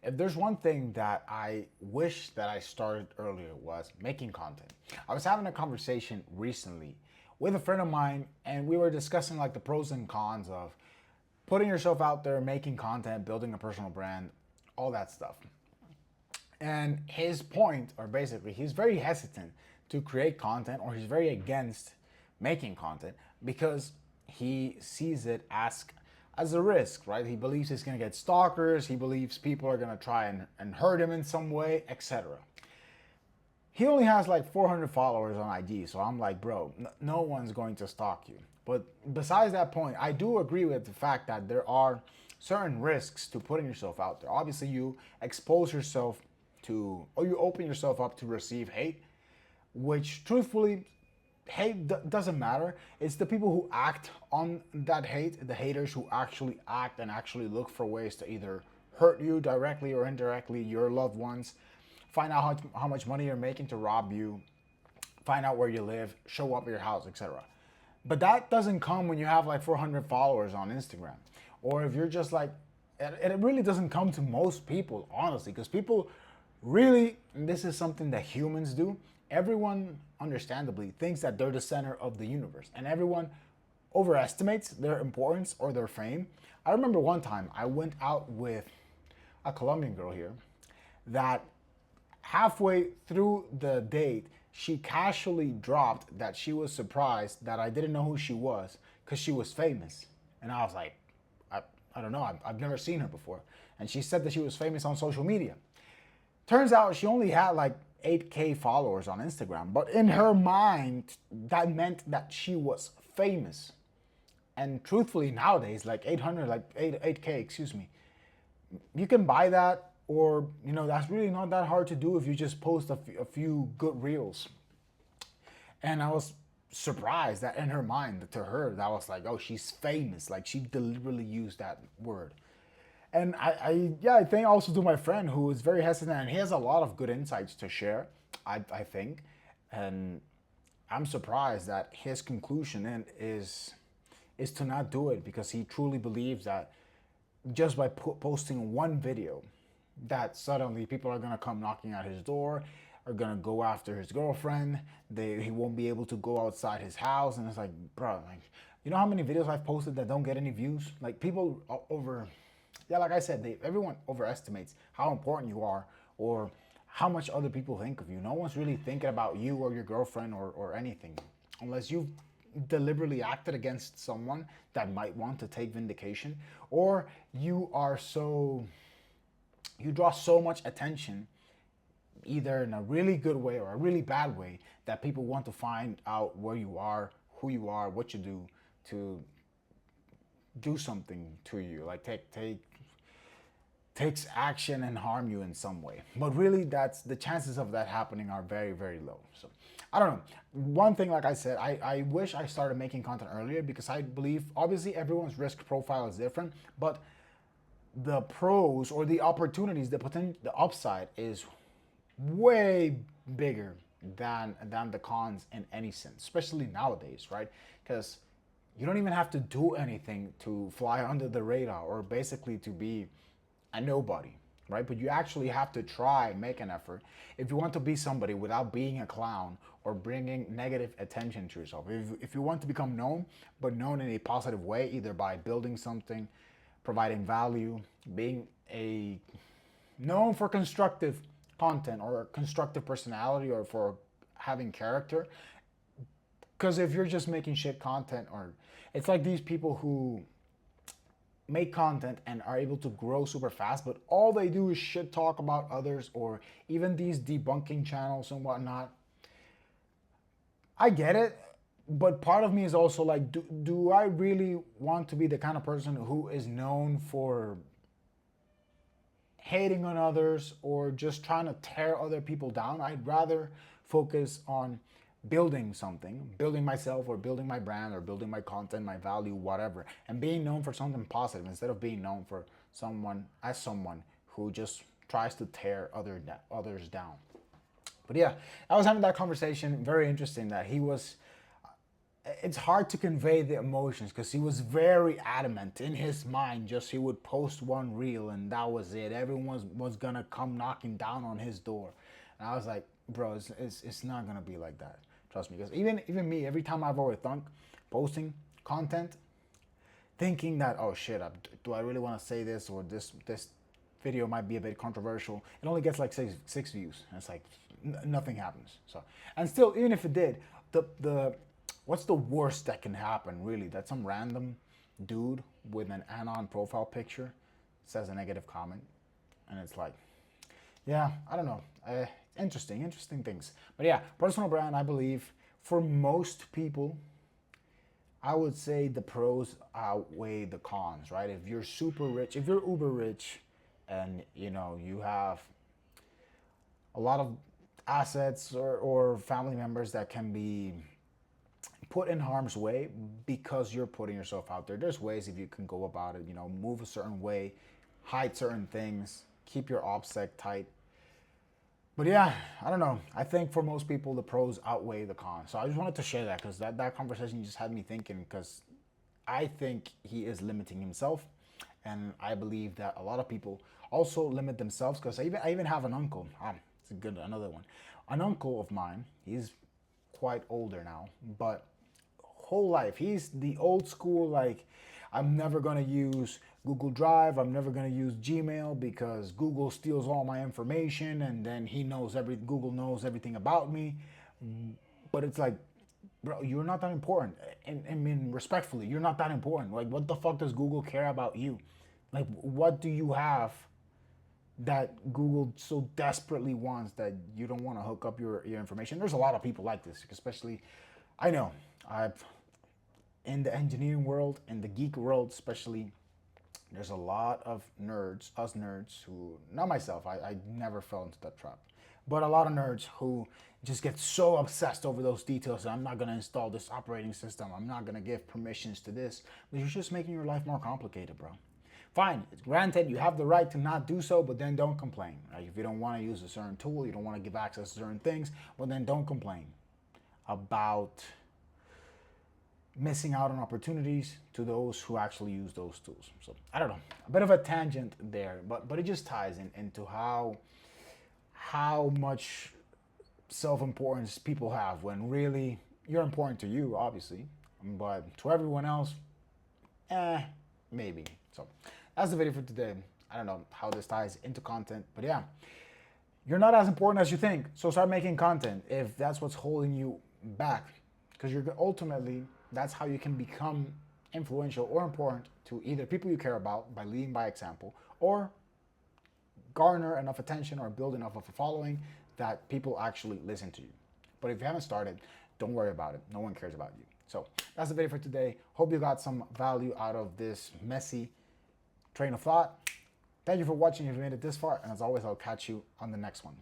if there's one thing that I wish that I started earlier was making content. I was having a conversation recently with a friend of mine, and we were discussing like the pros and cons of putting yourself out there, making content, building a personal brand, all that stuff. And his point, or basically, he's very hesitant to create content, or he's very against making content because he sees it as a risk, right? He believes he's gonna get stalkers, he believes people are gonna try and hurt him in some way, etc. He only has like 400 followers on IG, so I'm like, bro, no one's going to stalk you. But besides that point, I do agree with the fact that there are certain risks to putting yourself out there. Obviously, you expose yourself to, or you open yourself up to receive hate, which truthfully, hate doesn't matter. It's the people who act on that hate, the haters who actually act and actually look for ways to either hurt you directly or indirectly, your loved ones, find out how much money you're making to rob you, find out where you live, show up at your house, etc. But that doesn't come when you have like 400 followers on Instagram. Or if you're just like, and it really doesn't come to most people, honestly, because people really, and this is something that humans do, everyone understandably thinks that they're the center of the universe. And everyone overestimates their importance or their fame. I remember one time I went out with a Colombian girl here that halfway through the date, she casually dropped that she was surprised that I didn't know who she was because she was famous. And I was like, I don't know, I've never seen her before. And she said that she was famous on social media. Turns out she only had like 8K followers on Instagram, but in her mind, that meant that she was famous. And truthfully, nowadays, like 800, like 8K, excuse me, you can buy that, or that's really not that hard to do if you just post a few good reels. And I was surprised that in her mind, to her, that was like, oh, she's famous. Like she deliberately used that word. And I think also to my friend who is very hesitant, and he has a lot of good insights to share, I think. And I'm surprised that his conclusion is to not do it because he truly believes that just by posting one video, that suddenly people are gonna come knocking at his door, are gonna go after his girlfriend. He won't be able to go outside his house, and it's like, bro, like, you know how many videos I've posted that don't get any views? Like people yeah, like I said, everyone overestimates how important you are or how much other people think of you. No one's really thinking about you or your girlfriend or anything, unless you've deliberately acted against someone that might want to take vindication, or you draw so much attention, either in a really good way or a really bad way, that people want to find out where you are, who you are, what you to do something to you, like takes action and harm you in some way. But really, that's the chances of that happening are very, very low. So I don't know. One thing, like I said, I wish I started making content earlier because I believe obviously everyone's risk profile is different, but the pros or the opportunities, the upside is way bigger than the cons in any sense, especially nowadays, right? Because you don't even have to do anything to fly under the radar or basically to be a nobody, right? But you actually have to try, make an effort if you want to be somebody without being a clown or bringing negative attention to yourself. If you want to become known, but known in a positive way, either by building something, providing value, being a known for constructive content or constructive personality or for having character. Because if you're just making shit content, or it's like these people who make content and are able to grow super fast, but all they do is shit talk about others, or even these debunking channels and whatnot. I get it, but part of me is also like, do I really want to be the kind of person who is known for hating on others or just trying to tear other people down? I'd rather focus on building something, building myself or building my brand or building my content, my value, whatever, and being known for something positive instead of being known for someone who just tries to tear others down. But yeah, I was having that conversation. Very interesting that he was it's hard to convey the emotions because he was very adamant in his mind. Just he would post one reel and that was it. Everyone was gonna come knocking down on his door, and I was like, bro, it's not gonna be like that. Trust me, because even me, every time I've overthunk posting content, thinking that, oh shit, do I really want to say this, or this video might be a bit controversial. It only gets like six views, and it's like nothing happens. So, and still, even if it did, the what's the worst that can happen really? That some random dude with an anon profile picture says a negative comment, and it's like, yeah, I don't know. Interesting things. But yeah, personal brand, I believe for most people, I would say the pros outweigh the cons, right? If you're super rich, if you're uber rich, and you have a lot of assets or family members that can be put in harm's way because you're putting yourself out there. There's ways if you can go about it, move a certain way, hide certain things, keep your OPSEC tight. But yeah, I don't know. I think for most people, the pros outweigh the cons. So I just wanted to share that because that conversation just had me thinking, because I think he is limiting himself. And I believe that a lot of people also limit themselves, because I even have an uncle. It's a good, another one. An uncle of mine, he's quite older now, but whole life, he's the old school, like, I'm never going to use Google Drive. I'm never going to use Gmail because Google steals all my information, and then Google knows everything about me. But it's like, bro, you're not that important. And I mean, respectfully, you're not that important. Like, what the fuck does Google care about you? Like, what do you have that Google so desperately wants that you don't want to hook up your information? There's a lot of people like this, especially, I know, I've in the engineering world, in the geek world especially, there's a lot of nerds, us nerds, who, not myself, I never fell into that trap, but a lot of nerds who just get so obsessed over those details. I'm not going to install this operating system. I'm not going to give permissions to this. But you're just making your life more complicated, bro. Fine, it's granted you have the right to not do so, but then don't complain. Right? If you don't want to use a certain tool, you don't want to give access to certain things, well then don't complain about missing out on opportunities to those who actually use those tools. So I don't know, a bit of a tangent there, but it just ties into how much self-importance people have, when really you're important to you, obviously, but to everyone else, maybe. So that's the video for today. I don't know how this ties into content, but yeah, you're not as important as you think. So start making content if that's what's holding you back, because you're ultimately, that's how you can become influential or important to either people you care about by leading by example, or garner enough attention or build enough of a following that people actually listen to you. But if you haven't started, don't worry about it. No one cares about you. So that's the video for today. Hope you got some value out of this messy train of thought. Thank you for watching if you made it this far. And as always, I'll catch you on the next one.